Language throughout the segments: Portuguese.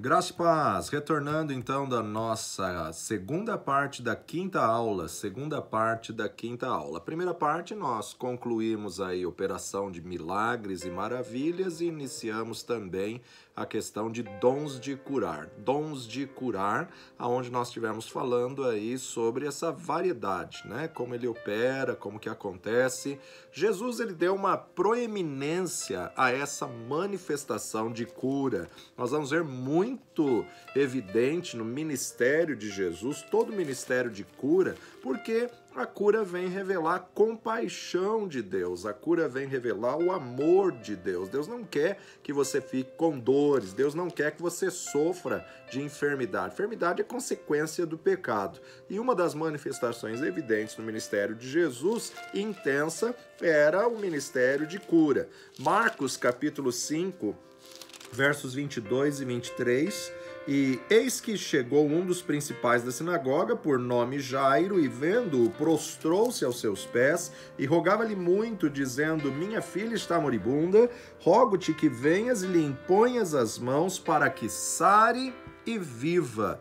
Graça e paz, retornando então da nossa segunda parte da quinta aula, A primeira parte nós concluímos aí a operação de milagres e maravilhas e iniciamos também a questão de dons de curar, aonde nós estivemos falando aí sobre essa variedade, né? Como ele opera, como que acontece. Jesus, ele deu uma proeminência a essa manifestação de cura. Nós vamos ver muito evidente no ministério de Jesus, todo o ministério de cura, porque a cura vem revelar a compaixão de Deus, a cura vem revelar o amor de Deus. Deus não quer que você fique com dores, Deus não quer que você sofra de enfermidade. Enfermidade é consequência do pecado. E uma das manifestações evidentes no ministério de Jesus, intensa, era o ministério de cura. Marcos capítulo 5, versos 22 e 23, e eis que chegou um dos principais da sinagoga, por nome Jairo, e vendo-o, prostrou-se aos seus pés e rogava-lhe muito, dizendo: minha filha está moribunda, rogo-te que venhas e lhe imponhas as mãos para que sare e viva.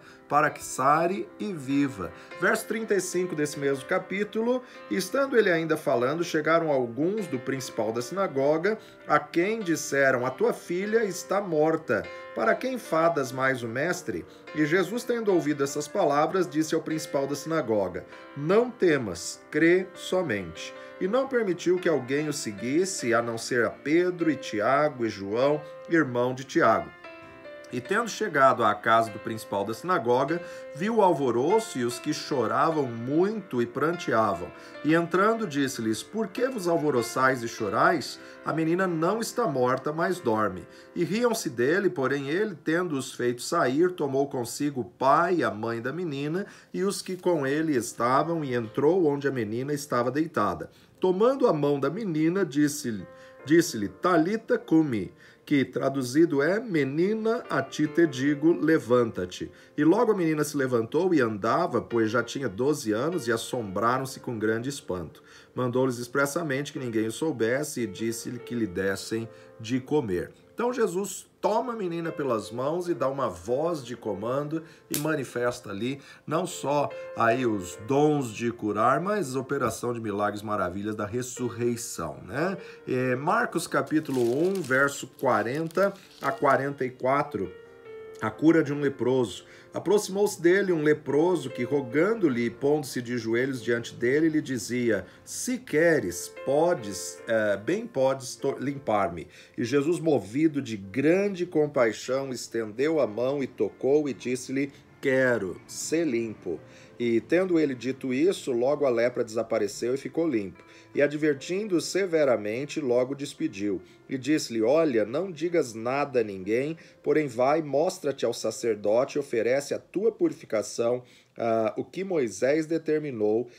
Verso 35 desse mesmo capítulo, estando ele ainda falando, chegaram alguns do principal da sinagoga, a quem disseram: a tua filha está morta, para quem fadas mais o mestre? E Jesus, tendo ouvido essas palavras, disse ao principal da sinagoga: não temas, crê somente. E não permitiu que alguém o seguisse, a não ser a Pedro e Tiago e João, irmão de Tiago. E tendo chegado à casa do principal da sinagoga, viu o alvoroço e os que choravam muito e pranteavam. E entrando, disse-lhes: por que vos alvoroçais e chorais? A menina não está morta, mas dorme. E riam-se dele, porém ele, tendo-os feito sair, tomou consigo o pai e a mãe da menina e os que com ele estavam, e entrou onde a menina estava deitada. Tomando a mão da menina, disse-lhe: Talita cumi, que traduzido é: menina, a ti te digo, levanta-te. E logo a menina se levantou e andava, pois já tinha 12 anos, e assombraram-se com grande espanto. Mandou-lhes expressamente que ninguém o soubesse e disse-lhe que lhe dessem de comer. Então Jesus toma a menina pelas mãos e dá uma voz de comando e manifesta ali não só aí os dons de curar, mas a operação de milagres, maravilhas da ressurreição, né? Marcos capítulo 1, verso 40 a 44, a cura de um leproso. Aproximou-se dele um leproso que, rogando-lhe e pondo-se de joelhos diante dele, lhe dizia: se queres, bem podes limpar-me. E Jesus, movido de grande compaixão, estendeu a mão e tocou e disse-lhe: quero, ser limpo. E tendo ele dito isso, logo a lepra desapareceu e ficou limpo. E advertindo-o severamente, logo despediu. E disse-lhe: olha, não digas nada a ninguém, porém vai, mostra-te ao sacerdote e oferece a tua purificação, o que Moisés determinou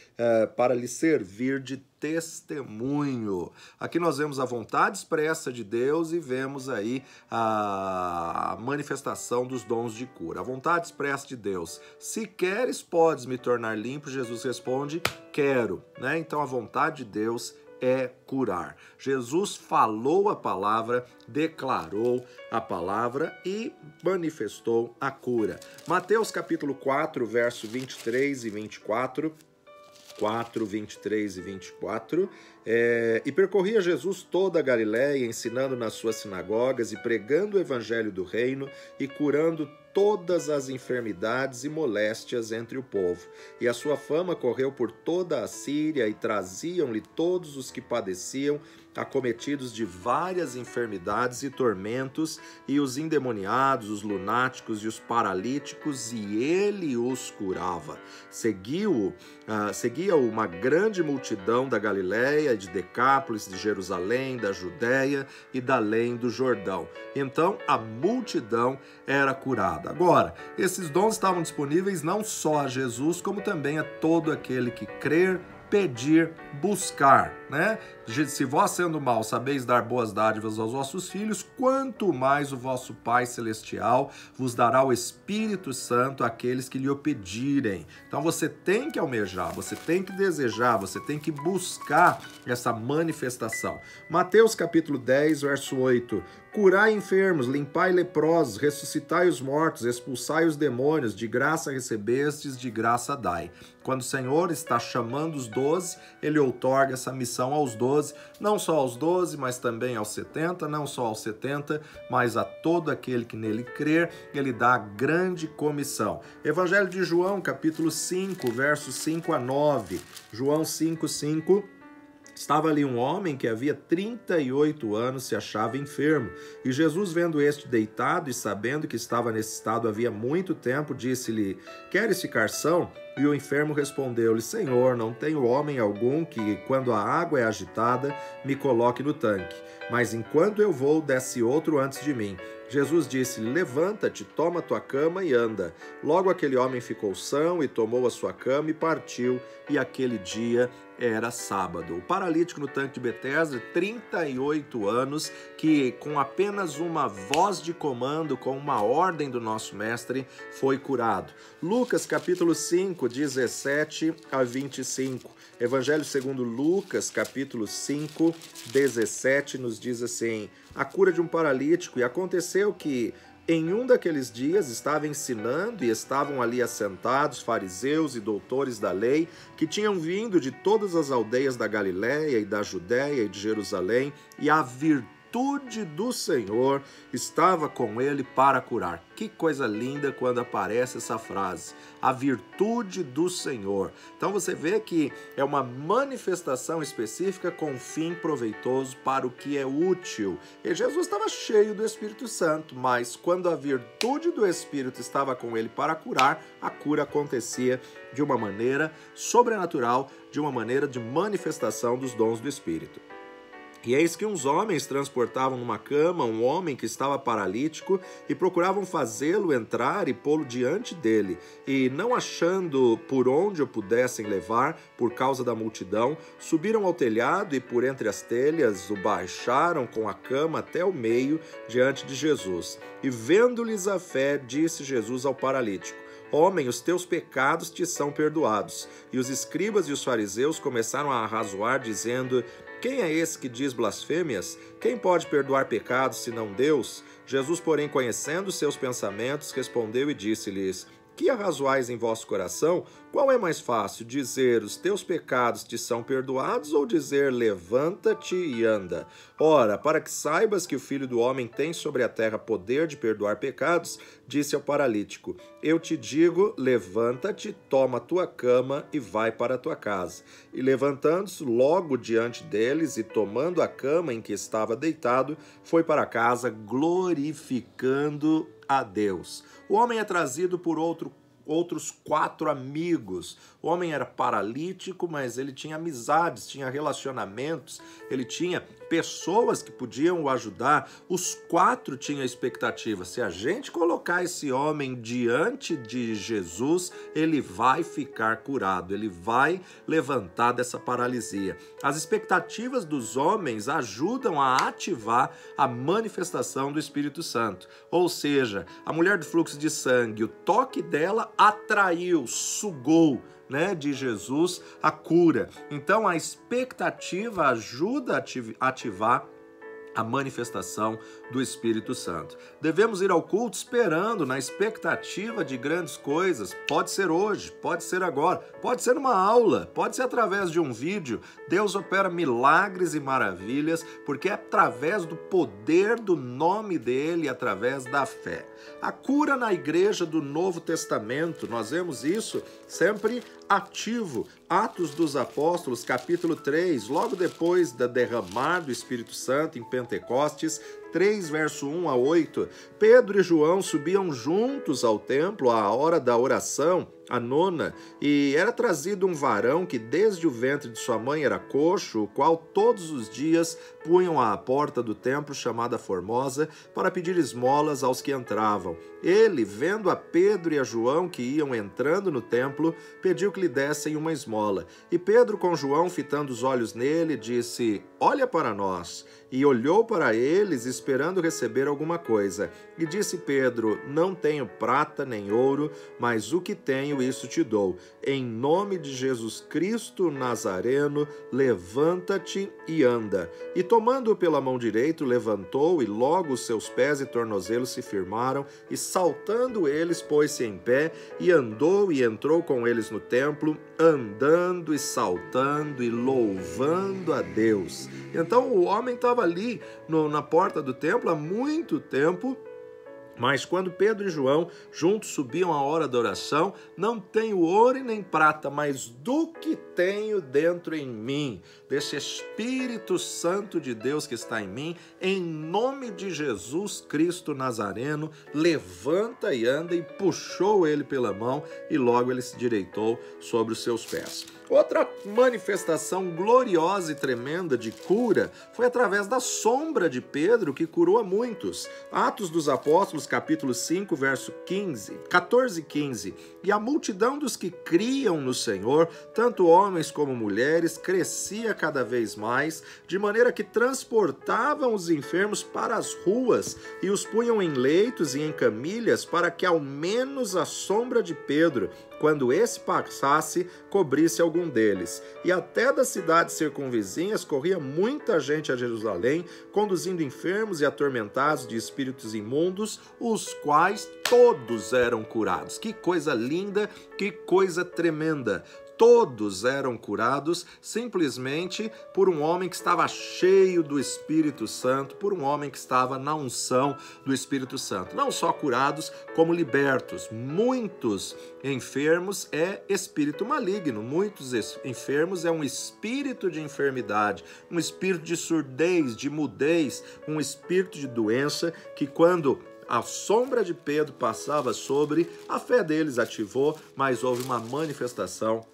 para lhe servir de testemunho. Aqui nós vemos a vontade expressa de Deus e vemos aí a manifestação dos dons de cura. A vontade expressa de Deus: se queres, podes me tornar limpo. Jesus responde: quero, né? Então a vontade de Deus é curar. Jesus falou a palavra, declarou a palavra e manifestou a cura. Mateus capítulo 4, verso 23 e 24. 4, 23 e 24, e percorria Jesus toda a Galiléia, ensinando nas suas sinagogas e pregando o evangelho do reino e curando todas as enfermidades e moléstias entre o povo. E a sua fama correu por toda a Síria, e traziam-lhe todos os que padeciam, acometidos de várias enfermidades e tormentos, e os endemoniados, os lunáticos e os paralíticos, e ele os curava. Seguia-o uma grande multidão da Galiléia, de Decápolis, de Jerusalém, da Judéia e da além do Jordão. Então a multidão era curada. Agora, esses dons estavam disponíveis não só a Jesus, como também a todo aquele que crer, pedir, buscar, né? Se vós sendo mal sabeis dar boas dádivas aos vossos filhos, quanto mais o vosso Pai Celestial vos dará o Espírito Santo àqueles que lhe o pedirem. Então você tem que almejar, você tem que desejar, você tem que buscar essa manifestação. Mateus capítulo 10, verso 8. Curai enfermos, limpai leprosos, ressuscitai os mortos, expulsai os demônios, de graça recebestes, de graça dai. Quando o Senhor está chamando os 12, ele outorga essa missão aos 12, não só aos 12, mas também aos 70, não só aos 70, mas a todo aquele que nele crer, ele dá a grande comissão. Evangelho de João, capítulo 5, versos 5 a 9. João 5, 5. Estava ali um homem que havia 38 anos se achava enfermo, e Jesus, vendo este deitado e sabendo que estava nesse estado havia muito tempo, disse-lhe: Queres ficar são? E o enfermo respondeu-lhe: Senhor, não tenho homem algum que, quando a água é agitada, me coloque no tanque. Mas enquanto eu vou, desce outro antes de mim. Jesus disse-lhe: Levanta-te, toma tua cama e anda. Logo aquele homem ficou são e tomou a sua cama e partiu, e aquele dia era sábado. O paralítico no tanque de Betesda, 38 anos, que com apenas uma voz de comando, com uma ordem do nosso mestre, foi curado. Lucas capítulo 5, 17 a 25. Evangelho segundo Lucas, capítulo 5, 17, nos diz assim: a cura de um paralítico. E aconteceu que em um daqueles dias estava ensinando e estavam ali assentados fariseus e doutores da lei que tinham vindo de todas as aldeias da Galiléia e da Judéia e de Jerusalém, e a virtude do Senhor estava com ele para curar. Que coisa linda quando aparece essa frase, a virtude do Senhor. Então você vê que é uma manifestação específica com fim proveitoso para o que é útil. E Jesus estava cheio do Espírito Santo, mas quando a virtude do Espírito estava com ele para curar, a cura acontecia de uma maneira sobrenatural, de uma maneira de manifestação dos dons do Espírito. E eis que uns homens transportavam numa cama um homem que estava paralítico e procuravam fazê-lo entrar e pô-lo diante dele. E não achando por onde o pudessem levar, por causa da multidão, subiram ao telhado e por entre as telhas o baixaram com a cama até o meio diante de Jesus. E vendo-lhes a fé, disse Jesus ao paralítico: Homem, os teus pecados te são perdoados. E os escribas e os fariseus começaram a arrazoar, dizendo: Quem é esse que diz blasfêmias? Quem pode perdoar pecados senão Deus? Jesus, porém, conhecendo seus pensamentos, respondeu e disse-lhes: Que arrazoais em vosso coração? Qual é mais fácil, dizer: os teus pecados te são perdoados, ou dizer: levanta-te e anda? Ora, para que saibas que o Filho do Homem tem sobre a terra poder de perdoar pecados, disse ao paralítico: Eu te digo, levanta-te, toma a tua cama e vai para a tua casa. E levantando-se logo diante deles e tomando a cama em que estava deitado, foi para casa glorificando a Deus. O homem é trazido por outros 4 amigos. O homem era paralítico, mas ele tinha amizades, tinha relacionamentos, ele tinha pessoas que podiam o ajudar. Os 4 tinham expectativa: se a gente colocar esse homem diante de Jesus, ele vai ficar curado, ele vai levantar dessa paralisia. As expectativas dos homens ajudam a ativar a manifestação do Espírito Santo. Ou seja, a mulher do fluxo de sangue, o toque dela atraiu, sugou, de Jesus a cura. Então a expectativa ajuda a ativar a manifestação do Espírito Santo. Devemos ir ao culto esperando, na expectativa de grandes coisas. Pode ser hoje, pode ser agora, pode ser numa aula, pode ser através de um vídeo. Deus opera milagres e maravilhas, porque é através do poder do nome dele, através da fé. A cura na igreja do Novo Testamento, nós vemos isso sempre ativo. Atos dos Apóstolos, capítulo 3, logo depois da derramar do Espírito Santo em Pentecostes, 3, verso 1 a 8, Pedro e João subiam juntos ao templo à hora da oração, a nona, e era trazido um varão que desde o ventre de sua mãe era coxo, o qual todos os dias punham à porta do templo chamada Formosa para pedir esmolas aos que entravam. Ele, vendo a Pedro e a João que iam entrando no templo, pediu que lhe dessem uma esmola. E Pedro, com João fitando os olhos nele, disse: olha para nós. E olhou para eles, esperando receber alguma coisa. E disse Pedro: não tenho prata nem ouro, mas o que tenho, isso te dou. Em nome de Jesus Cristo Nazareno, levanta-te e anda. E tomando-o pela mão direita, levantou, e logo os seus pés e tornozelos se firmaram, e saltando eles, pôs-se em pé, e andou e entrou com eles no templo, andando e saltando e louvando a Deus. Então o homem estava ali na porta do templo há muito tempo. Mas quando Pedro e João juntos subiam à hora da oração, não tenho ouro e nem prata, mas do que tenho dentro em mim, desse Espírito Santo de Deus que está em mim, em nome de Jesus Cristo Nazareno, levanta e anda, e puxou ele pela mão, e logo ele se direitou sobre os seus pés. Outra manifestação gloriosa e tremenda de cura foi através da sombra de Pedro, que curou a muitos. Atos dos Apóstolos, capítulo 5, verso 14 e 15. E a multidão dos que criam no Senhor, tanto homens como mulheres, crescia cada vez mais, de maneira que transportavam os enfermos para as ruas e os punham em leitos e em camilhas, para que ao menos a sombra de Pedro, quando esse passasse, cobrisse algum deles. E até das cidades circunvizinhas corria muita gente a Jerusalém, conduzindo enfermos e atormentados de espíritos imundos, os quais todos eram curados. Que coisa linda, que coisa tremenda! Todos eram curados simplesmente por um homem que estava cheio do Espírito Santo, por um homem que estava na unção do Espírito Santo. Não só curados, como libertos. Muitos enfermos é espírito maligno, muitos enfermos é um espírito de enfermidade, um espírito de surdez, de mudez, um espírito de doença que quando a sombra de Pedro passava sobre, a fé deles ativou, mas houve uma manifestação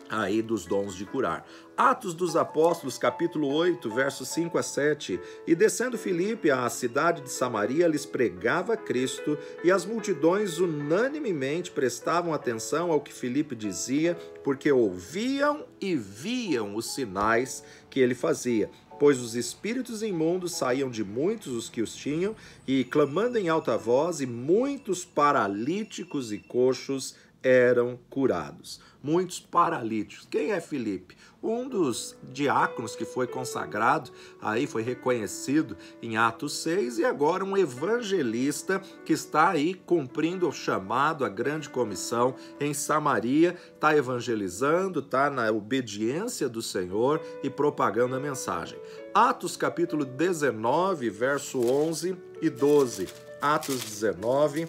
aí dos dons de curar. Atos dos Apóstolos, capítulo 8, versos 5 a 7. E descendo Filipe à cidade de Samaria, lhes pregava Cristo, e as multidões unanimemente prestavam atenção ao que Filipe dizia, porque ouviam e viam os sinais que ele fazia. Pois os espíritos imundos saíam de muitos os que os tinham, e clamando em alta voz, e muitos paralíticos e coxos eram curados. Muitos paralíticos. Quem é Filipe? Um dos diáconos que foi consagrado, aí foi reconhecido em Atos 6, e agora um evangelista que está aí cumprindo o chamado, a grande comissão em Samaria, está evangelizando, está na obediência do Senhor e propagando a mensagem. Atos capítulo 19, verso 11 e 12. Atos 19,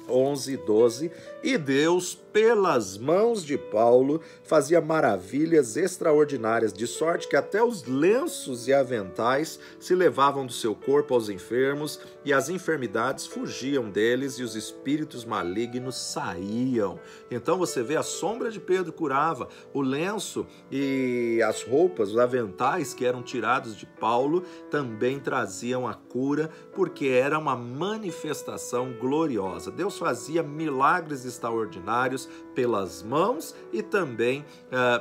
11 e 12, e Deus, pelas mãos de Paulo, fazia maravilhas extraordinárias, de sorte que até os lenços e aventais se levavam do seu corpo aos enfermos, e as enfermidades fugiam deles, e os espíritos malignos saíam. Então você vê, a sombra de Pedro curava, o lenço e as roupas, os aventais que eram tirados de Paulo, também traziam a cura, porque era uma manifestação gloriosa. Deus fazia milagres extraordinários pelas mãos e também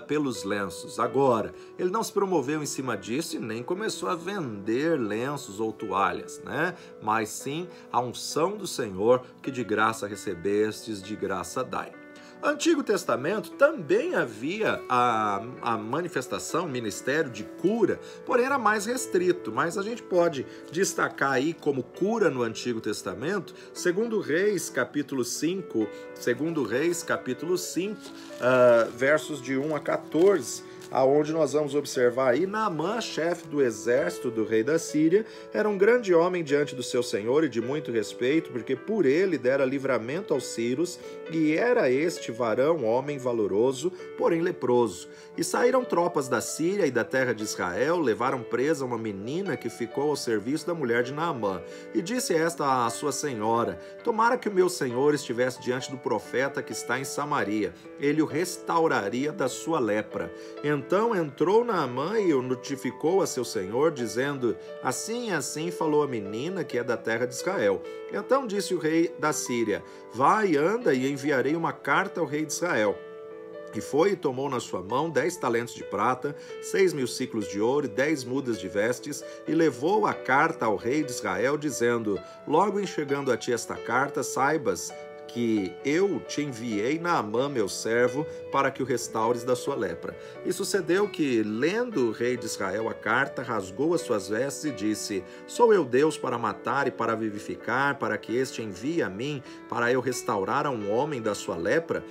pelos lenços. Agora, ele não se promoveu em cima disso e nem começou a vender lenços ou toalhas, né? Mas sim a unção do Senhor, que de graça recebestes, de graça dai. Antigo Testamento também havia a manifestação, o ministério de cura, porém era mais restrito, mas a gente pode destacar aí como cura no Antigo Testamento, segundo Reis, capítulo 5, versos de 1 a 14, aonde nós vamos observar aí Naamã, chefe do exército do rei da Síria, era um grande homem diante do seu senhor e de muito respeito, porque por ele dera livramento aos sírios, e era este varão homem valoroso, porém leproso. E saíram tropas da Síria e da terra de Israel, levaram presa uma menina que ficou ao serviço da mulher de Naamã. E disse esta à sua senhora: tomara que o meu senhor estivesse diante do profeta que está em Samaria, ele o restauraria da sua lepra. Então entrou Naamã e o notificou a seu senhor, dizendo: assim e assim falou a menina que é da terra de Israel. Então disse o rei da Síria: vai, anda, e enviarei uma carta ao rei de Israel. E foi e tomou na sua mão 10 talentos de prata, 6.000 siclos de ouro e 10 mudas de vestes, e levou a carta ao rei de Israel, dizendo: logo em chegando a ti esta carta, saibas que eu te enviei Naamã, meu servo, para que o restaures da sua lepra. E sucedeu que, lendo o rei de Israel a carta, rasgou as suas vestes e disse: sou eu Deus para matar e para vivificar, para que este envie a mim, para eu restaurar a um homem da sua lepra?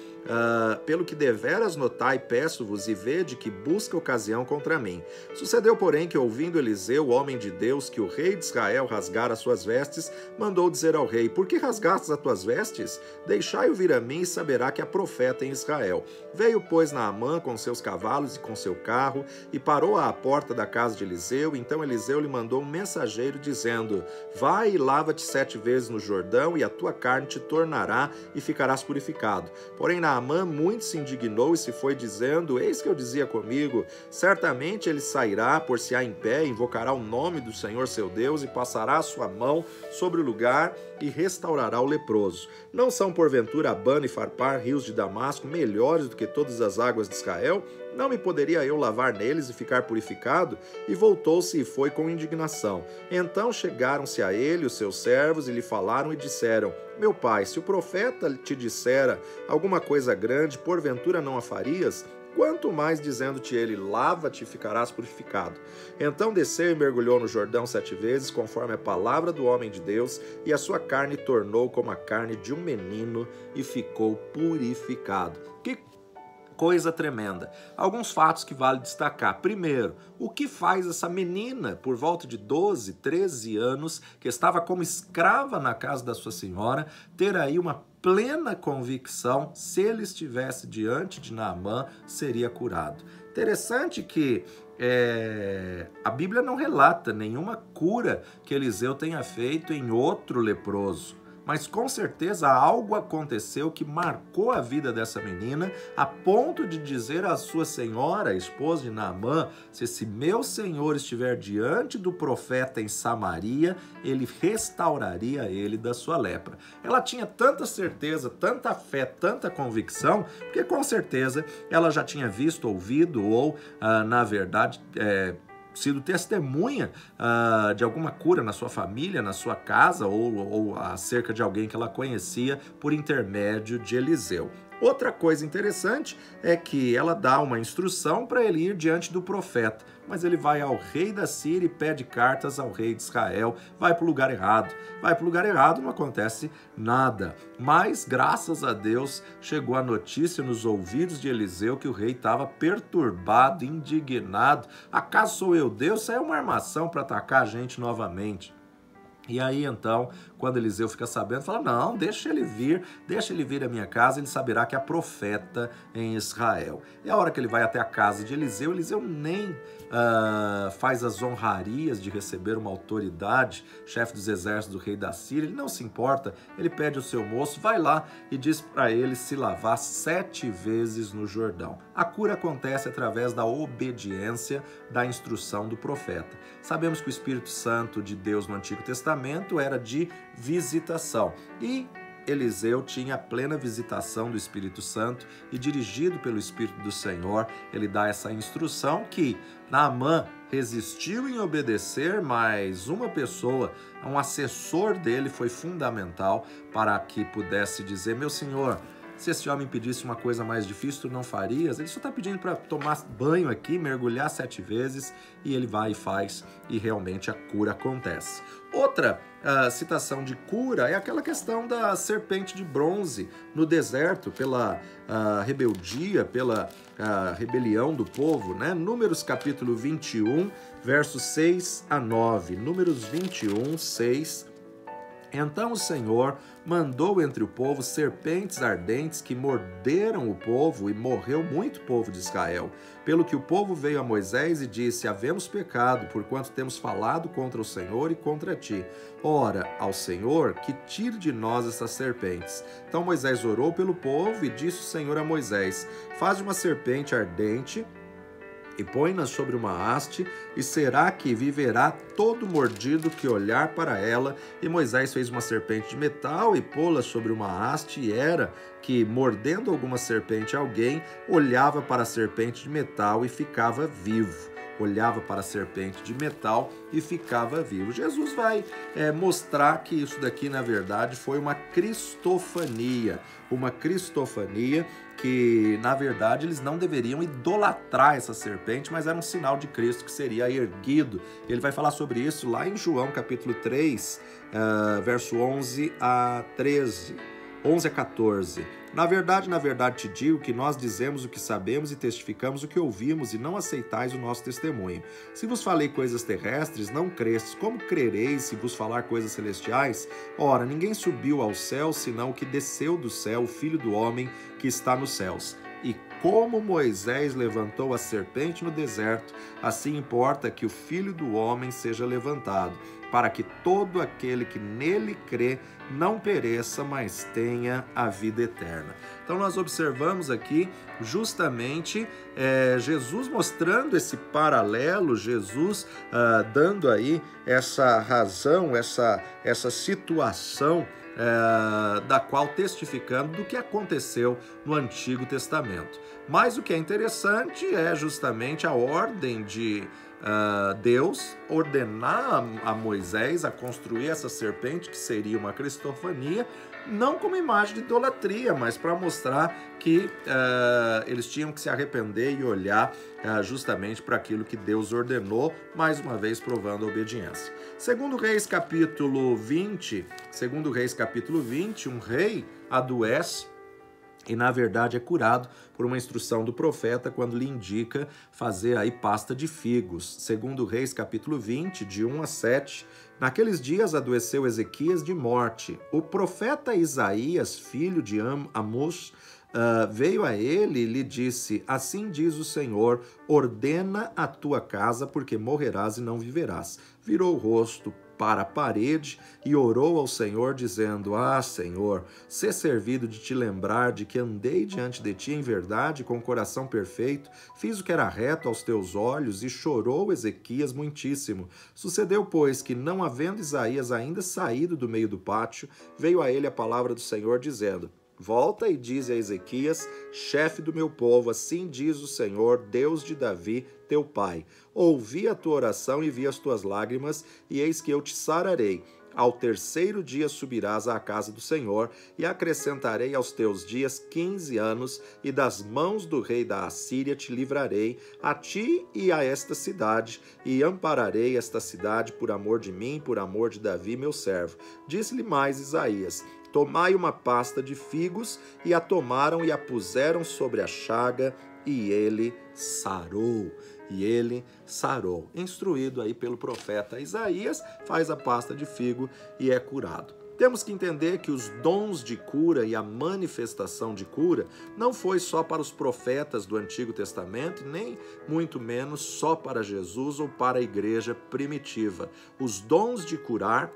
Pelo que deveras notai, peço-vos, e vede que busca ocasião contra mim. Sucedeu, porém, que, ouvindo Eliseu, o homem de Deus, que o rei de Israel rasgara as suas vestes, mandou dizer ao rei: por que rasgastes as tuas vestes? Deixai-o vir a mim, e saberá que há profeta em Israel. Veio, pois, Naamã com seus cavalos e com seu carro, e parou à porta da casa de Eliseu. Então Eliseu lhe mandou um mensageiro, dizendo: vai e lava-te 7 vezes no Jordão, e a tua carne te tornará, e ficarás purificado. Porém Naamã muito se indignou e se foi, dizendo: eis que eu dizia comigo, certamente ele sairá, por-se-á em pé, invocará o nome do Senhor seu Deus, e passará a sua mão sobre o lugar, e restaurará o leproso. Não são porventura Abana e Farpar, rios de Damasco, melhores do que todas as águas de Israel? Não me poderia eu lavar neles e ficar purificado? E voltou-se e foi com indignação. Então chegaram-se a ele os seus servos e lhe falaram e disseram: meu pai, se o profeta te dissera alguma coisa grande, porventura não a farias? Quanto mais dizendo-te ele: lava-te e ficarás purificado. Então desceu e mergulhou no Jordão 7 vezes, conforme a palavra do homem de Deus, e a sua carne tornou como a carne de um menino, e ficou purificado. Que coisa tremenda. Alguns fatos que vale destacar. Primeiro, o que faz essa menina, por volta de 12, 13 anos, que estava como escrava na casa da sua senhora, ter aí uma plena convicção, se ele estivesse diante de Naamã, seria curado. Interessante que a Bíblia não relata nenhuma cura que Eliseu tenha feito em outro leproso. Mas com certeza algo aconteceu que marcou a vida dessa menina, a ponto de dizer à sua senhora, a esposa de Naamã: se esse meu senhor estiver diante do profeta em Samaria, ele restauraria ele da sua lepra. Ela tinha tanta certeza, tanta fé, tanta convicção, porque com certeza ela já tinha visto, ouvido ou, na verdade, sido testemunha de alguma cura na sua família, na sua casa, ou acerca de alguém que ela conhecia por intermédio de Eliseu. Outra coisa interessante é que ela dá uma instrução para ele ir diante do profeta, mas ele vai ao rei da Síria e pede cartas ao rei de Israel, vai para o lugar errado. Vai para o lugar errado, não acontece nada. Mas, graças a Deus, chegou a notícia nos ouvidos de Eliseu que o rei estava perturbado, indignado. Acaso sou eu Deus? Isso é uma armação para atacar a gente novamente. E aí, então, quando Eliseu fica sabendo, fala: não, deixa ele vir à minha casa, ele saberá que há profeta em Israel. E a hora que ele vai até a casa de Eliseu, Eliseu nem faz as honrarias de receber uma autoridade, chefe dos exércitos do rei da Síria, ele não se importa, ele pede ao seu moço, vai lá e diz para ele se lavar 7 vezes no Jordão. A cura acontece através da obediência da instrução do profeta. Sabemos que o Espírito Santo de Deus no Antigo Testamento era de visitação, e Eliseu tinha a plena visitação do Espírito Santo, e dirigido pelo Espírito do Senhor, ele dá essa instrução que Naamã resistiu em obedecer, mas uma pessoa, um assessor dele, foi fundamental para que pudesse dizer: meu senhor, se esse homem pedisse uma coisa mais difícil, tu não farias? Ele só está pedindo para tomar banho aqui, mergulhar 7 vezes, e ele vai e faz, e realmente a cura acontece. Outra citação de cura é aquela questão da serpente de bronze no deserto, pela rebeldia, pela rebelião do povo, né? Números capítulo 21, versos 6 a 9. Números 21, 6. Então o Senhor mandou entre o povo serpentes ardentes que morderam o povo, e morreu muito povo de Israel. Pelo que o povo veio a Moisés e disse: havemos pecado, porquanto temos falado contra o Senhor e contra ti. Ora ao Senhor que tire de nós essas serpentes. Então Moisés orou pelo povo, e disse o Senhor a Moisés: faz uma serpente ardente e põe-na sobre uma haste, e será que viverá todo mordido que olhar para ela. E Moisés fez uma serpente de metal e pô-la sobre uma haste, e era que, mordendo alguma serpente alguém, olhava para a serpente de metal e ficava vivo. Olhava para a serpente de metal e ficava vivo. Jesus vai mostrar que isso daqui, na verdade, foi uma cristofania. Uma cristofania que, na verdade, eles não deveriam idolatrar essa serpente, mas era um sinal de Cristo que seria erguido. Ele vai falar sobre isso lá em João capítulo 3, verso 11 a 13. 11 a 14. Na verdade te digo que nós dizemos o que sabemos e testificamos o que ouvimos, e não aceitais o nosso testemunho. Se vos falei coisas terrestres, não crestes. Como crereis se vos falar coisas celestiais? Ora, ninguém subiu ao céu, senão o que desceu do céu, o Filho do Homem que está nos céus. E como Moisés levantou a serpente no deserto, assim importa que o Filho do Homem seja levantado, para que todo aquele que nele crê não pereça, mas tenha a vida eterna. Então nós observamos aqui justamente Jesus mostrando esse paralelo, Jesus dando aí essa razão, essa situação da qual testificando do que aconteceu no Antigo Testamento. Mas o que é interessante é justamente a ordem de Deus ordenar a Moisés a construir essa serpente, que seria uma cristofania, não como imagem de idolatria, mas para mostrar que eles tinham que se arrepender e olhar justamente para aquilo que Deus ordenou, mais uma vez provando a obediência. Segundo Reis capítulo 20, um rei adoece e, na verdade, é curado por uma instrução do profeta quando lhe indica fazer aí pasta de figos. Segundo Reis, capítulo 20, de 1 a 7, naqueles dias adoeceu Ezequias de morte. O profeta Isaías, filho de Amós, veio a ele e lhe disse: assim diz o Senhor, ordena a tua casa, porque morrerás e não viverás. Virou o rosto para a parede e orou ao Senhor, dizendo: ah, Senhor, sê servido de te lembrar de que andei diante de ti em verdade, com o coração perfeito, fiz o que era reto aos teus olhos. E chorou Ezequias muitíssimo. Sucedeu, pois, que, não havendo Isaías ainda saído do meio do pátio, veio a ele a palavra do Senhor, dizendo: volta e dize a Ezequias, chefe do meu povo, assim diz o Senhor, Deus de Davi, teu pai. Ouvi a tua oração e vi as tuas lágrimas, e eis que eu te sararei. Ao terceiro dia subirás à casa do Senhor, e acrescentarei aos teus dias 15 anos, e das mãos do rei da Assíria te livrarei, a ti e a esta cidade, e ampararei esta cidade por amor de mim, por amor de Davi, meu servo. Disse-lhe mais Isaías: tomai uma pasta de figos, e a tomaram e a puseram sobre a chaga, e ele sarou. Instruído aí pelo profeta Isaías, faz a pasta de figo e é curado. Temos que entender que os dons de cura e a manifestação de cura não foi só para os profetas do Antigo Testamento, nem muito menos só para Jesus ou para a igreja primitiva. Os dons de curar,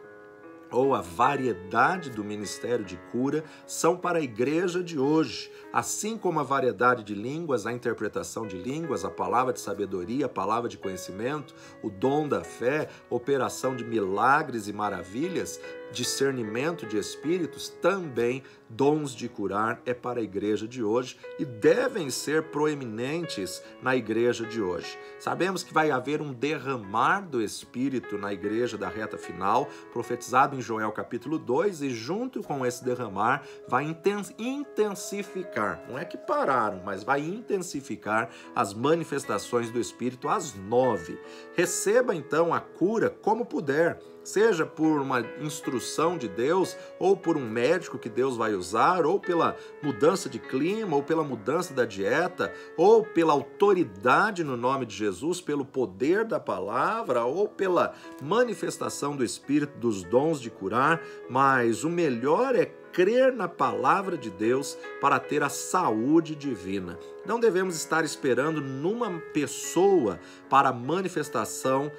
ou a variedade do ministério de cura, são para a igreja de hoje, assim como a variedade de línguas, a interpretação de línguas, a palavra de sabedoria, a palavra de conhecimento, o dom da fé, operação de milagres e maravilhas, discernimento de espíritos, também dons de curar é para a igreja de hoje e devem ser proeminentes na igreja de hoje. Sabemos que vai haver um derramar do Espírito na igreja da reta final, profetizado em Joel capítulo 2, e junto com esse derramar vai intensificar, não é que pararam, mas vai intensificar as manifestações do Espírito às 9. Receba então a cura como puder, seja por uma instrução de Deus, ou por um médico que Deus vai usar, ou pela mudança de clima, ou pela mudança da dieta, ou pela autoridade no nome de Jesus, pelo poder da palavra, ou pela manifestação do Espírito, dos dons de curar, mas o melhor é crer na palavra de Deus para ter a saúde divina. Não devemos estar esperando numa pessoa para a manifestação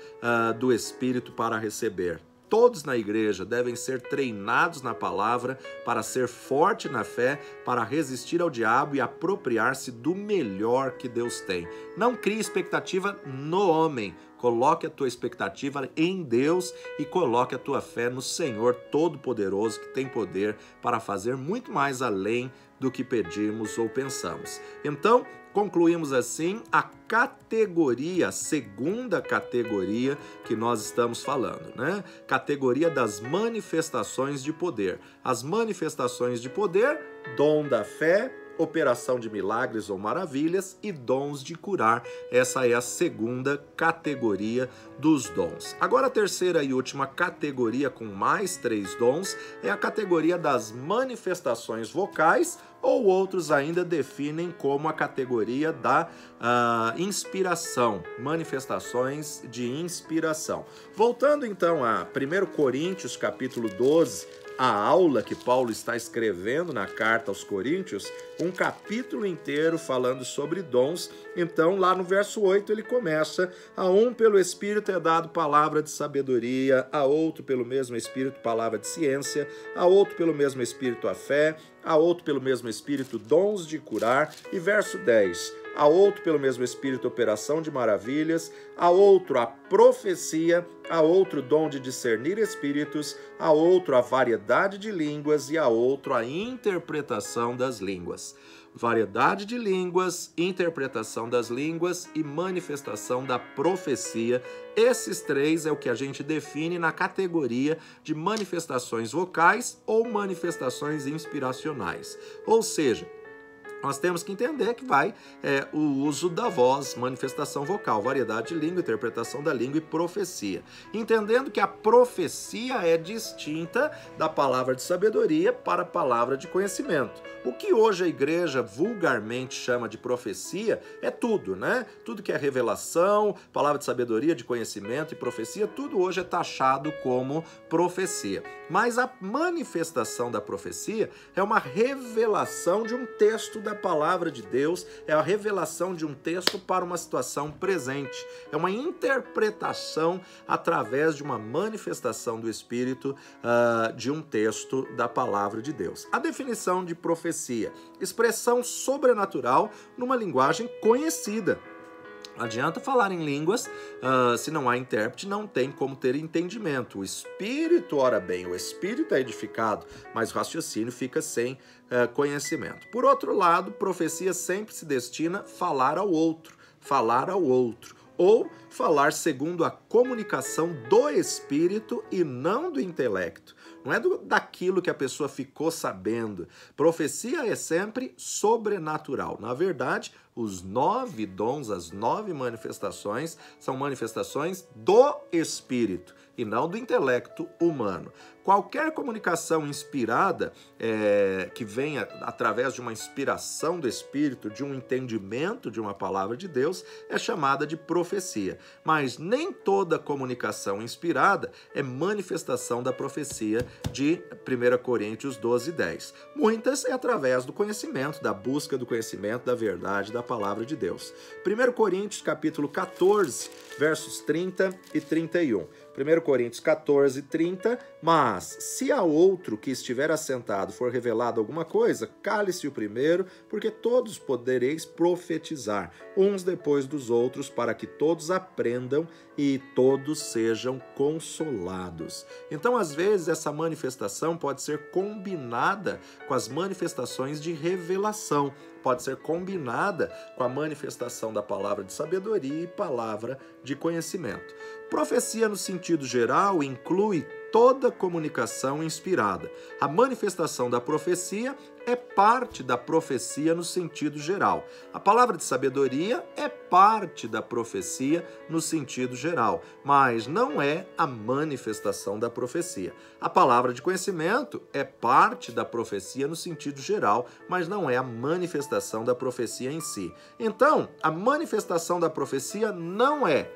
do Espírito para receber. Todos na igreja devem ser treinados na palavra para ser forte na fé, para resistir ao diabo e apropriar-se do melhor que Deus tem. Não crie expectativa no homem. Coloque a tua expectativa em Deus e coloque a tua fé no Senhor Todo-Poderoso, que tem poder para fazer muito mais além do que pedimos ou pensamos. Então, concluímos assim a categoria, a segunda categoria que nós estamos falando, né? Categoria das manifestações de poder. As manifestações de poder, dom da fé, operação de milagres ou maravilhas e dons de curar. Essa é a segunda categoria dos dons. Agora a terceira e última categoria com mais 3 dons é a categoria das manifestações vocais, ou outros ainda definem como a categoria da inspiração, manifestações de inspiração. Voltando então a 1 Coríntios capítulo 12, a aula que Paulo está escrevendo na carta aos Coríntios, um capítulo inteiro falando sobre dons. Então, lá no verso 8, ele começa: a um pelo Espírito é dado palavra de sabedoria, a outro pelo mesmo Espírito palavra de ciência, a outro pelo mesmo Espírito a fé, a outro pelo mesmo Espírito dons de curar. E verso 10, a outro pelo mesmo Espírito operação de maravilhas, a outro a profecia, a outro dom de discernir espíritos, a outro a variedade de línguas e a outro a interpretação das línguas. Variedade de línguas, interpretação das línguas e manifestação da profecia. Esses 3 é o que a gente define na categoria de manifestações vocais ou manifestações inspiracionais. Ou seja, nós temos que entender que vai o uso da voz, manifestação vocal, variedade de língua, interpretação da língua e profecia. Entendendo que a profecia é distinta da palavra de sabedoria para a palavra de conhecimento. O que hoje a igreja vulgarmente chama de profecia é tudo, né? Tudo que é revelação, palavra de sabedoria, de conhecimento e profecia, tudo hoje é taxado como profecia. Mas a manifestação da profecia é uma revelação de um texto da palavra de Deus, é a revelação de um texto para uma situação presente. É uma interpretação através de uma manifestação do Espírito de um texto da palavra de Deus. A definição de profecia: expressão sobrenatural numa linguagem conhecida. Não adianta falar em línguas, se não há intérprete, não tem como ter entendimento. O espírito, ora bem, o espírito é edificado, mas o raciocínio fica sem conhecimento. Por outro lado, profecia sempre se destina a falar ao outro, ou falar segundo a comunicação do espírito e não do intelecto. Não é daquilo que a pessoa ficou sabendo. Profecia é sempre sobrenatural. Na verdade, os 9 dons, as 9 manifestações, são manifestações do Espírito e não do intelecto humano. Qualquer comunicação inspirada que venha através de uma inspiração do Espírito, de um entendimento de uma palavra de Deus, é chamada de profecia. Mas nem toda comunicação inspirada é manifestação da profecia de 1 Coríntios 12, 10. Muitas é através do conhecimento, da busca do conhecimento, da verdade, da palavra de Deus. 1 Coríntios capítulo 14, versos 30 e 31. 1 Coríntios 14, 30, mas se a outro que estiver assentado for revelado alguma coisa, cale-se o primeiro, porque todos podereis profetizar, uns depois dos outros, para que todos aprendam e todos sejam consolados. Então, às vezes, essa manifestação pode ser combinada com as manifestações de revelação, pode ser combinada com a manifestação da palavra de sabedoria e palavra de conhecimento. Profecia, no sentido geral, inclui toda comunicação inspirada. A manifestação da profecia é parte da profecia no sentido geral. A palavra de sabedoria é parte da profecia no sentido geral, mas não é a manifestação da profecia. A palavra de conhecimento é parte da profecia no sentido geral, mas não é a manifestação da profecia em si. Então, a manifestação da profecia não é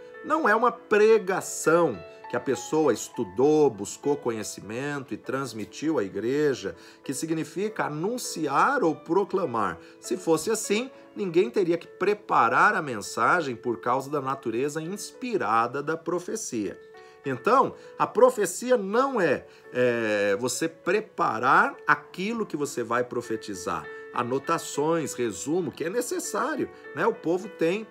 uma pregação que a pessoa estudou, buscou conhecimento e transmitiu à igreja, que significa anunciar ou proclamar. Se fosse assim, ninguém teria que preparar a mensagem por causa da natureza inspirada da profecia. Então, a profecia não é você preparar aquilo que você vai profetizar. Anotações, resumo, que é necessário, né? O povo tem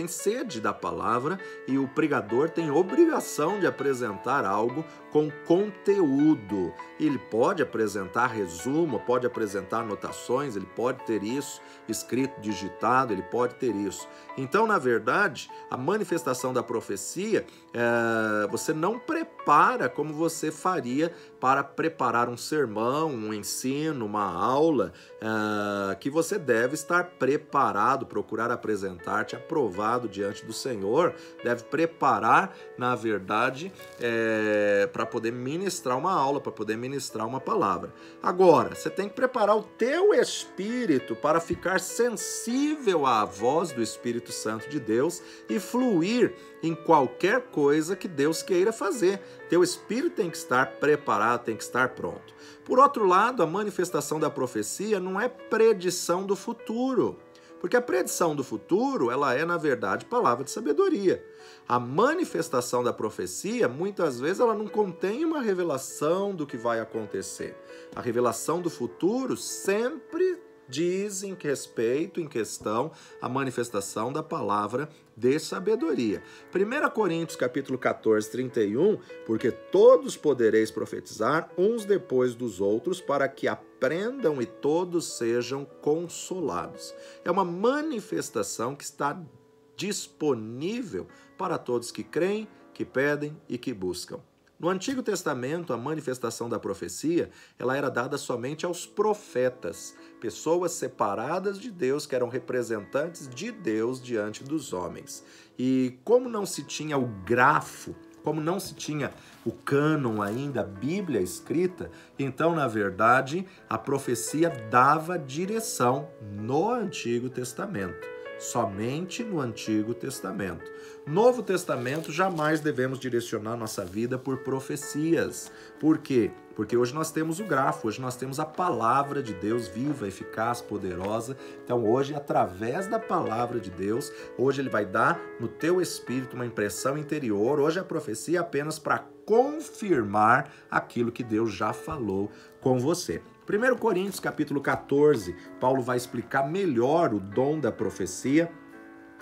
sede da palavra e o pregador tem obrigação de apresentar algo com conteúdo. Ele pode apresentar resumo, pode apresentar anotações, ele pode ter isso escrito, digitado, ele pode ter isso. Então, na verdade, a manifestação da profecia, você não prepara como você faria para preparar um sermão, um ensino, uma aula, que você deve estar preparado, procurar apresentar-te aprovado diante do Senhor, deve preparar, na verdade, para poder ministrar uma aula, para poder ministrar uma palavra. Agora, você tem que preparar o teu espírito para ficar sensível à voz do Espírito Santo de Deus e fluir em qualquer coisa que Deus queira fazer. Teu espírito tem que estar preparado, tem que estar pronto. Por outro lado, a manifestação da profecia não é predição do futuro, porque a predição do futuro, ela é, na verdade, palavra de sabedoria. A manifestação da profecia, muitas vezes, ela não contém uma revelação do que vai acontecer. A revelação do futuro sempre diz em questão a manifestação da palavra de sabedoria. 1 Coríntios capítulo 14, 31, porque todos podereis profetizar uns depois dos outros, para que aprendam e todos sejam consolados. É uma manifestação que está disponível para todos que creem, que pedem e que buscam. No Antigo Testamento, a manifestação da profecia, ela era dada somente aos profetas, pessoas separadas de Deus, que eram representantes de Deus diante dos homens. E como não se tinha o grafo, como não se tinha o cânon ainda, a Bíblia escrita, então, na verdade, a profecia dava direção no Antigo Testamento. Somente no Antigo Testamento. Novo Testamento, jamais devemos direcionar nossa vida por profecias. Por quê? Porque hoje nós temos o grafo, hoje nós temos a palavra de Deus viva, eficaz, poderosa. Então hoje, através da palavra de Deus, hoje ele vai dar no teu espírito uma impressão interior. Hoje a profecia é apenas para confirmar aquilo que Deus já falou com você. 1 Coríntios capítulo 14, Paulo vai explicar melhor o dom da profecia,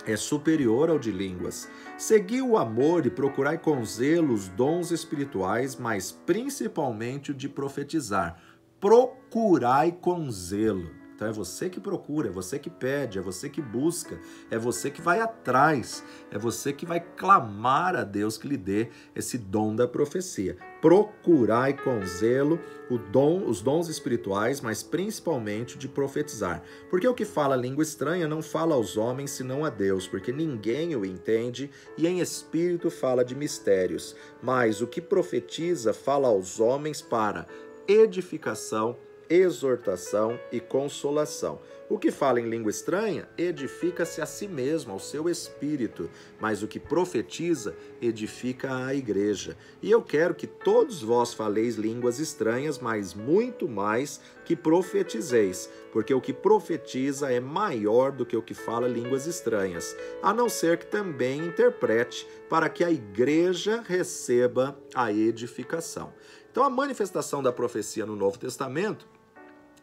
é superior ao de línguas. Segui o amor e procurai com zelo os dons espirituais, mas principalmente o de profetizar. Procurai com zelo. Então é você que procura, é você que pede, é você que busca, é você que vai atrás, é você que vai clamar a Deus que lhe dê esse dom da profecia. Procurai com zelo os dons espirituais, mas principalmente de profetizar. Porque o que fala língua estranha não fala aos homens, senão a Deus, porque ninguém o entende, e em espírito fala de mistérios. Mas o que profetiza fala aos homens para edificação exortação e consolação. O que fala em língua estranha edifica-se a si mesmo, ao seu espírito, mas o que profetiza edifica a igreja. E eu quero que todos vós faleis línguas estranhas, mas muito mais que profetizeis, porque o que profetiza é maior do que o que fala línguas estranhas, a não ser que também interprete, para que a igreja receba a edificação. Então, a manifestação da profecia no Novo Testamento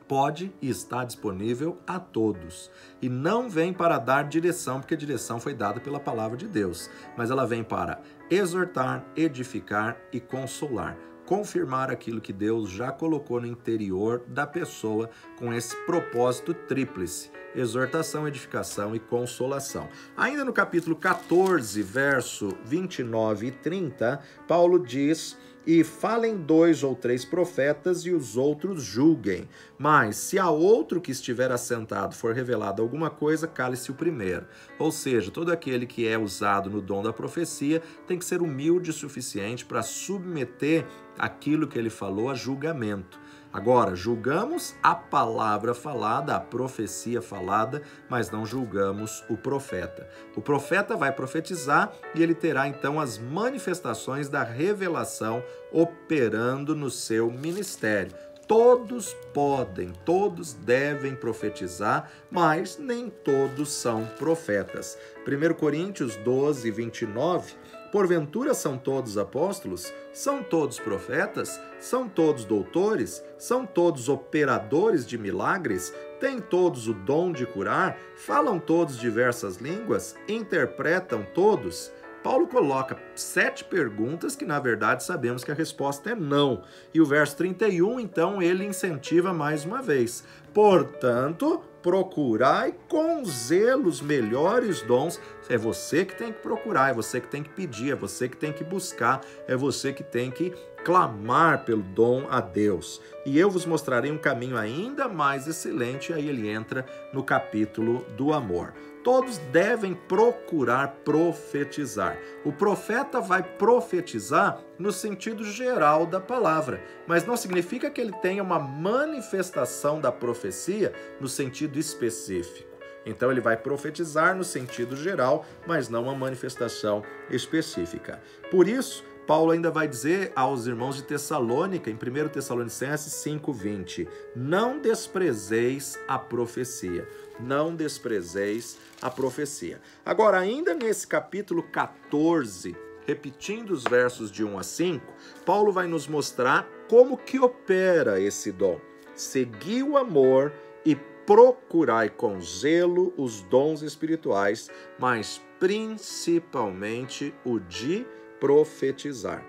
pode e está disponível a todos. E não vem para dar direção, porque a direção foi dada pela palavra de Deus, mas ela vem para exortar, edificar e consolar. Confirmar aquilo que Deus já colocou no interior da pessoa com esse propósito tríplice: exortação, edificação e consolação. Ainda no capítulo 14, verso 29 e 30, Paulo diz: e falem 2 ou 3 profetas e os outros julguem. Mas se a outro que estiver assentado for revelado alguma coisa, cale-se o primeiro. Ou seja, todo aquele que é usado no dom da profecia tem que ser humilde o suficiente para submeter aquilo que ele falou a julgamento. Agora, julgamos a palavra falada, a profecia falada, mas não julgamos o profeta. O profeta vai profetizar e ele terá então as manifestações da revelação operando no seu ministério. Todos podem, todos devem profetizar, mas nem todos são profetas. 1 Coríntios 12, 29, porventura são todos apóstolos? São todos profetas? São todos doutores? São todos operadores de milagres? Têm todos o dom de curar? Falam todos diversas línguas? Interpretam todos? Paulo coloca 7 perguntas que, na verdade, sabemos que a resposta é não. E o verso 31, então, ele incentiva mais uma vez: portanto, procurai com zelo os melhores dons. É você que tem que procurar, é você que tem que pedir, é você que tem que buscar, é você que tem que clamar pelo dom a Deus. E eu vos mostrarei um caminho ainda mais excelente. Aí ele entra no capítulo do amor. Todos devem procurar profetizar. O profeta vai profetizar no sentido geral da palavra, mas não significa que ele tenha uma manifestação da profecia no sentido específico. Então ele vai profetizar no sentido geral, mas não uma manifestação específica. Por isso, Paulo ainda vai dizer aos irmãos de Tessalônica, em 1 Tessalonicenses 5:20, não desprezeis a profecia. Não desprezeis a profecia. Agora, ainda nesse capítulo 14, repetindo os versos de 1 a 5, Paulo vai nos mostrar como que opera esse dom. Segui o amor e procurai com zelo os dons espirituais, mas principalmente o de profetizar.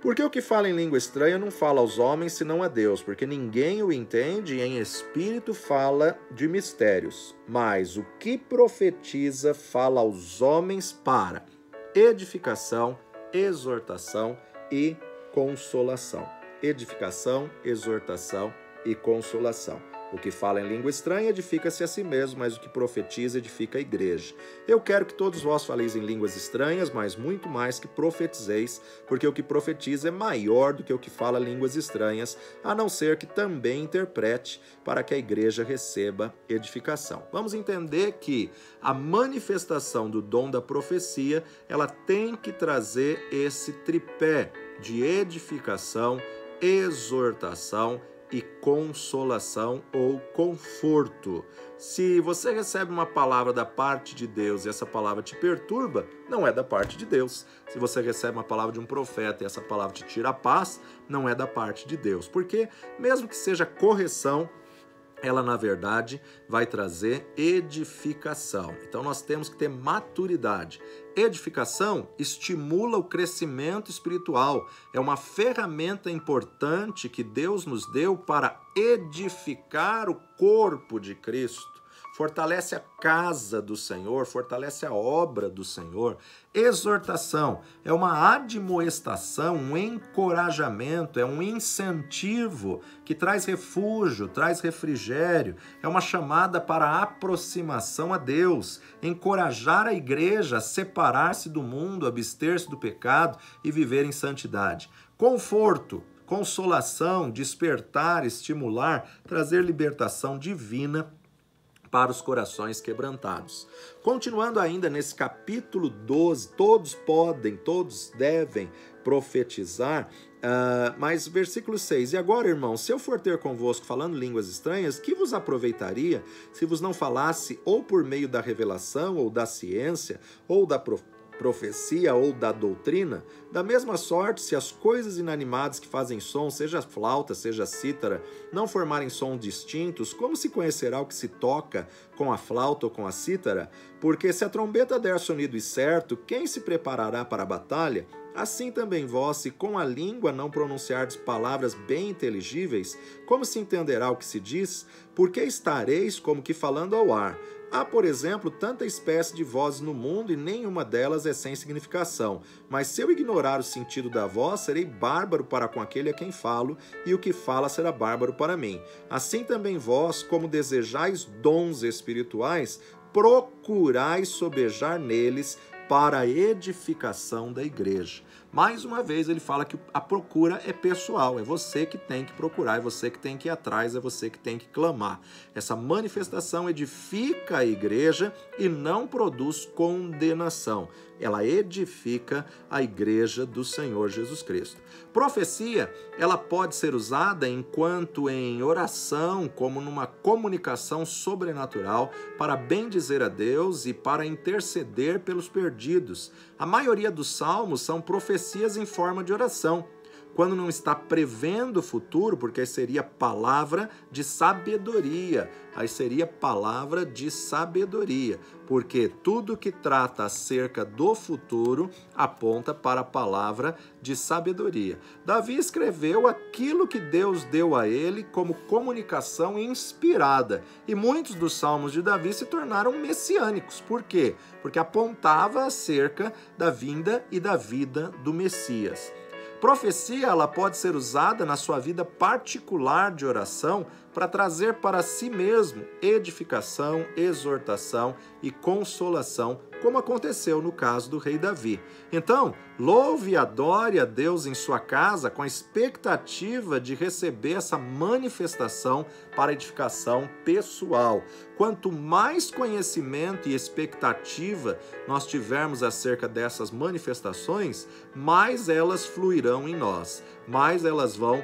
Porque o que fala em língua estranha não fala aos homens senão a Deus, porque ninguém o entende e em espírito fala de mistérios. Mas o que profetiza fala aos homens para edificação, exortação e consolação. Edificação, exortação e consolação. O que fala em língua estranha edifica-se a si mesmo, mas o que profetiza edifica a igreja. Eu quero que todos vós faleis em línguas estranhas, mas muito mais que profetizeis, porque o que profetiza é maior do que o que fala línguas estranhas, a não ser que também interprete, para que a igreja receba edificação. Vamos entender que a manifestação do dom da profecia, ela tem que trazer esse tripé de edificação, exortação e consolação ou conforto. Se você recebe uma palavra da parte de Deus e essa palavra te perturba, não é da parte de Deus. Se você recebe uma palavra de um profeta e essa palavra te tira a paz, não é da parte de Deus. Porque mesmo que seja correção, ela, na verdade, vai trazer edificação. Então, nós temos que ter maturidade. Edificação estimula o crescimento espiritual. É uma ferramenta importante que Deus nos deu para edificar o corpo de Cristo. Fortalece a casa do Senhor, fortalece a obra do Senhor. Exortação é uma admoestação, um encorajamento, é um incentivo que traz refúgio, traz refrigério, é uma chamada para a aproximação a Deus, encorajar a igreja a separar-se do mundo, abster-se do pecado e viver em santidade. Conforto. consolação, despertar, estimular, trazer libertação divina para os corações quebrantados. Continuando ainda nesse capítulo 12, todos podem, todos devem profetizar, mas versículo 6, e agora, irmãos, se eu for ter convosco falando línguas estranhas, que vos aproveitaria se vos não falasse ou por meio da revelação, ou da ciência, ou da profecia ou da doutrina? Da mesma sorte, se as coisas inanimadas que fazem som, seja a flauta, seja a cítara, não formarem sons distintos, como se conhecerá o que se toca com a flauta ou com a cítara? Porque se a trombeta der sonido certo, quem se preparará para a batalha? Assim também vós, se com a língua não pronunciardes palavras bem inteligíveis, como se entenderá o que se diz? Porque estareis como que falando ao ar. Há, por exemplo, tanta espécie de vozes no mundo e nenhuma delas é sem significação. Mas se eu ignorar o sentido da voz, serei bárbaro para com aquele a quem falo, e o que fala será bárbaro para mim. Assim também vós, como desejais dons espirituais, procurai sobejar neles para a edificação da igreja. Mais uma vez ele fala que a procura é pessoal, é você que tem que procurar, é você que tem que ir atrás, é você que tem que clamar. Essa manifestação edifica a igreja e não produz condenação. Ela edifica a igreja do Senhor Jesus Cristo. Profecia, ela pode ser usada enquanto em oração, como numa comunicação sobrenatural, para bendizer a Deus e para interceder pelos perdidos. A maioria dos salmos são profecias em forma de oração. Quando não está prevendo o futuro, porque seria palavra de sabedoria. Aí seria palavra de sabedoria, porque tudo que trata acerca do futuro aponta para a palavra de sabedoria. Davi escreveu aquilo que Deus deu a ele como comunicação inspirada. E muitos dos salmos de Davi se tornaram messiânicos. Por quê? Porque apontava acerca da vinda e da vida do Messias. Profecia, ela pode ser usada na sua vida particular de oração para trazer para si mesmo edificação, exortação e consolação, como aconteceu no caso do rei Davi. Então, louve e adore a Deus em sua casa com a expectativa de receber essa manifestação para edificação pessoal. Quanto mais conhecimento e expectativa nós tivermos acerca dessas manifestações, mais elas fluirão em nós, mais elas vão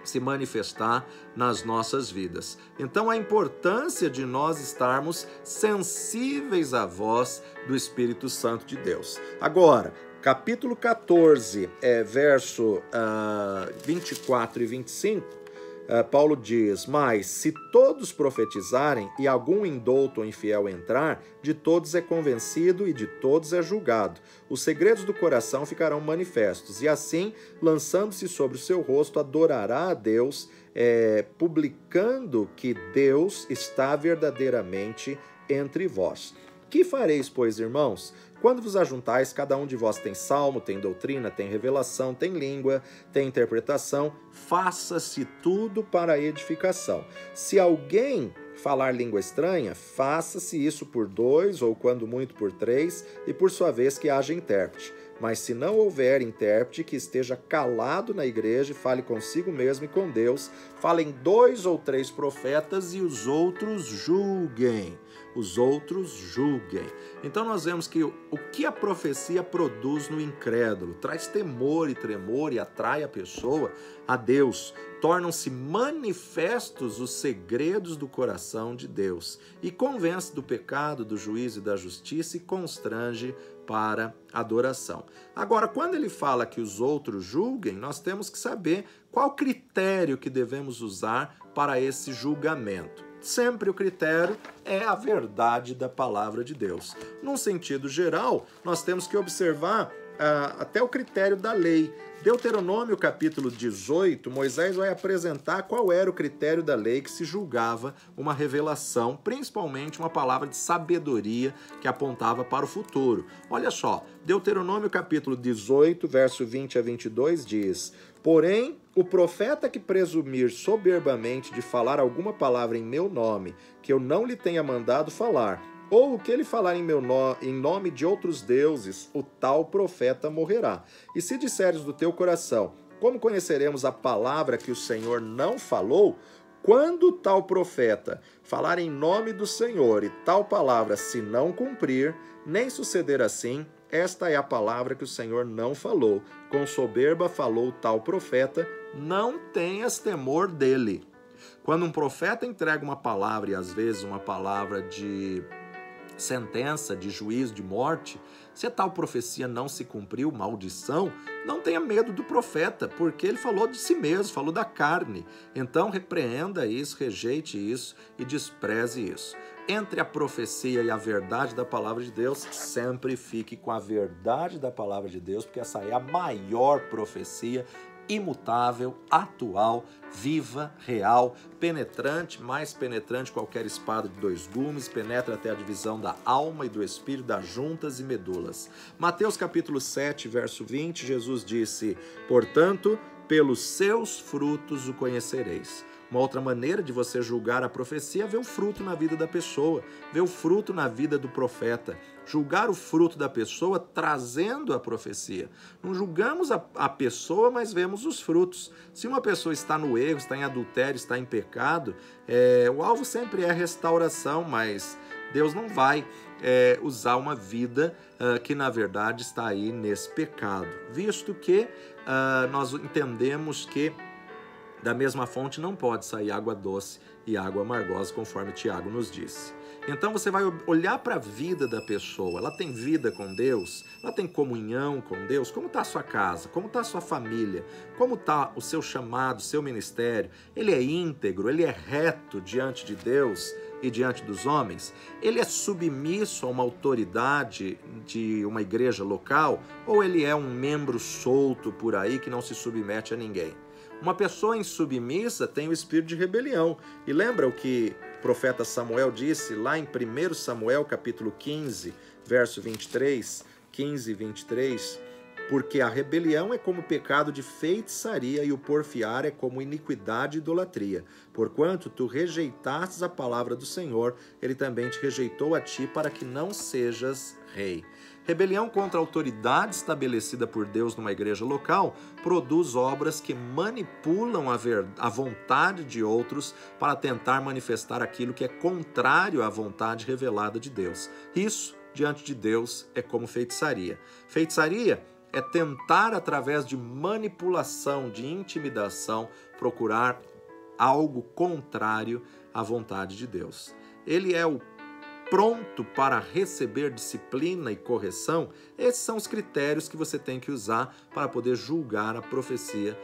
se manifestar nas nossas vidas. Então, a importância de nós estarmos sensíveis à voz do Espírito Santo de Deus. Agora, capítulo 14, verso 24 e 25, Paulo diz, mas se todos profetizarem e algum indouto ou infiel entrar, de todos é convencido e de todos é julgado. Os segredos do coração ficarão manifestos, e assim, lançando-se sobre o seu rosto, adorará a Deus, publicando que Deus está verdadeiramente entre vós. Que fareis, pois, irmãos? Quando vos ajuntais, cada um de vós tem salmo, tem doutrina, tem revelação, tem língua, tem interpretação, faça-se tudo para a edificação. Se alguém falar língua estranha, faça-se isso por 2, ou quando muito por 3, e por sua vez que haja intérprete. Mas se não houver intérprete, que esteja calado na igreja e fale consigo mesmo e com Deus, falem 2 ou 3 profetas e os outros julguem. Os outros julguem. Então nós vemos que o que a profecia produz no incrédulo traz temor e tremor e atrai a pessoa a Deus. Tornam-se manifestos os segredos do coração de Deus e convence do pecado, do juízo e da justiça e constrange para adoração. Agora, quando ele fala que os outros julguem, nós temos que saber qual critério que devemos usar para esse julgamento. Sempre o critério é a verdade da palavra de Deus. Num sentido geral, nós temos que observar até o critério da lei. Deuteronômio capítulo 18, Moisés vai apresentar qual era o critério da lei que se julgava uma revelação, principalmente uma palavra de sabedoria que apontava para o futuro. Olha só, Deuteronômio capítulo 18, verso 20 a 22 diz: porém, o profeta que presumir soberbamente de falar alguma palavra em meu nome, que eu não lhe tenha mandado falar, ou o que ele falar em nome de outros deuses, o tal profeta morrerá. E se disseres do teu coração, Como conheceremos a palavra que o Senhor não falou? Quando tal profeta falar em nome do Senhor e tal palavra se não cumprir, nem suceder assim, esta é a palavra que o Senhor não falou. Com soberba falou tal profeta, não tenhas temor dele. Quando um profeta entrega uma palavra, e às vezes uma palavra de sentença, de juízo, de morte, se a tal profecia não se cumpriu, maldição, não tenha medo do profeta, porque ele falou de si mesmo, falou da carne. Então repreenda isso, rejeite isso e despreze isso. Entre a profecia e a verdade da palavra de Deus, sempre fique com a verdade da palavra de Deus, porque essa é a maior profecia, imutável, atual, viva, real, penetrante, mais penetrante que qualquer espada de dois gumes, penetra até a divisão da alma e do espírito, das juntas e medulas. Mateus capítulo 7, verso 20, Jesus disse: portanto, pelos seus frutos o conhecereis. Uma outra maneira de você julgar a profecia é ver o fruto na vida da pessoa, ver o fruto na vida do profeta. Julgar o fruto da pessoa trazendo a profecia. Não julgamos a pessoa, mas vemos os frutos. Se uma pessoa está no erro, está em adultério, está em pecado, o alvo sempre é a restauração, mas Deus não vai usar uma vida que na verdade está aí nesse pecado, visto que nós entendemos que da mesma fonte não pode sair água doce e água amargosa, conforme Tiago nos disse. Então você vai olhar para a vida da pessoa, ela tem vida com Deus, ela tem comunhão com Deus, como está a sua casa, como está a sua família, como está o seu chamado, o seu ministério, ele é íntegro, ele é reto diante de Deus e diante dos homens, ele é submisso a uma autoridade de uma igreja local ou ele é um membro solto por aí que não se submete a ninguém? Uma pessoa insubmissa tem o espírito de rebelião. E lembra o que o profeta Samuel disse lá em 1 Samuel capítulo 15, verso 23, 15 e 23? Porque a rebelião é como pecado de feitiçaria e o porfiar é como iniquidade e idolatria. Porquanto tu rejeitastes a palavra do Senhor, ele também te rejeitou a ti para que não sejas rei. Rebelião contra a autoridade estabelecida por Deus numa igreja local produz obras que manipulam a vontade de outros para tentar manifestar aquilo que é contrário à vontade revelada de Deus. Isso, diante de Deus, é como feitiçaria. Feitiçaria é tentar, através de manipulação, de intimidação, procurar algo contrário à vontade de Deus. Ele é o pronto para receber disciplina e correção. Esses são os critérios que você tem que usar para poder julgar a profecia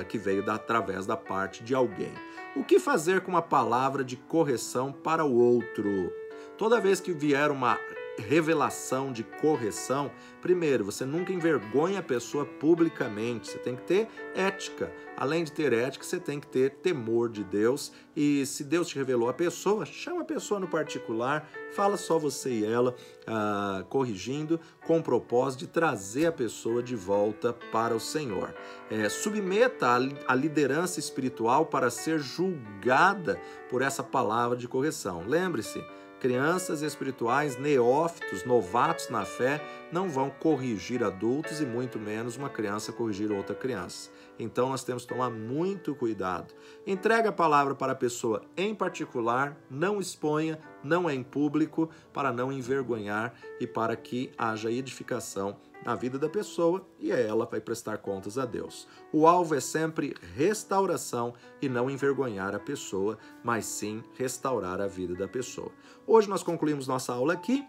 que veio através da parte de alguém. O que fazer com uma palavra de correção para o outro? Toda vez que vier uma revelação de correção, primeiro, você nunca envergonha a pessoa publicamente, você tem que ter ética. Além de ter ética, você tem que ter temor de Deus, e se Deus te revelou a pessoa, chama a pessoa no particular, fala só você e ela, corrigindo, com o propósito de trazer a pessoa de volta para o Senhor. Submeta a liderança espiritual para ser julgada por essa palavra de correção. Lembre-se, crianças espirituais, neófitos, novatos na fé, não vão corrigir adultos e muito menos uma criança corrigir outra criança. Então nós temos que tomar muito cuidado. Entregue a palavra para a pessoa em particular, não exponha, não é em público, para não envergonhar e para que haja edificação na vida da pessoa e ela vai prestar contas a Deus. O alvo é sempre restauração e não envergonhar a pessoa, mas sim restaurar a vida da pessoa. Hoje nós concluímos nossa aula aqui.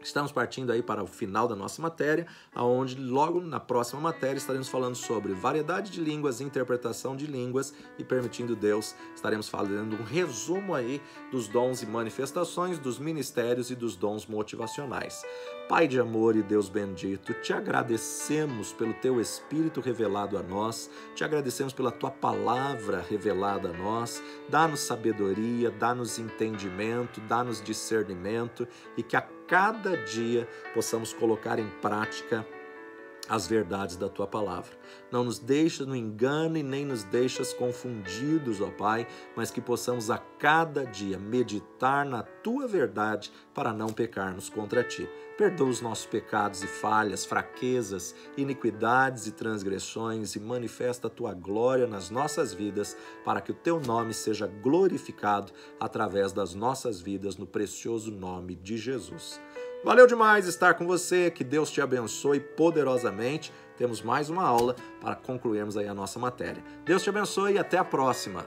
Estamos partindo aí para o final da nossa matéria, onde logo na próxima matéria estaremos falando sobre variedade de línguas, interpretação de línguas e, permitindo Deus, estaremos falando um resumo aí dos dons e manifestações, dos ministérios e dos dons motivacionais. Pai de amor e Deus bendito, te agradecemos pelo teu Espírito revelado a nós, te agradecemos pela tua palavra revelada a nós, dá-nos sabedoria, dá-nos entendimento, dá-nos discernimento e que a cada dia possamos colocar em prática as verdades da tua palavra. Não nos deixas no engano e nem nos deixas confundidos, ó Pai, mas que possamos a cada dia meditar na tua verdade para não pecarmos contra ti. Perdoa os nossos pecados e falhas, fraquezas, iniquidades e transgressões e manifesta a tua glória nas nossas vidas para que o teu nome seja glorificado através das nossas vidas no precioso nome de Jesus. Valeu demais estar com você, que Deus te abençoe poderosamente. Temos mais uma aula para concluirmos aí a nossa matéria. Deus te abençoe e até a próxima.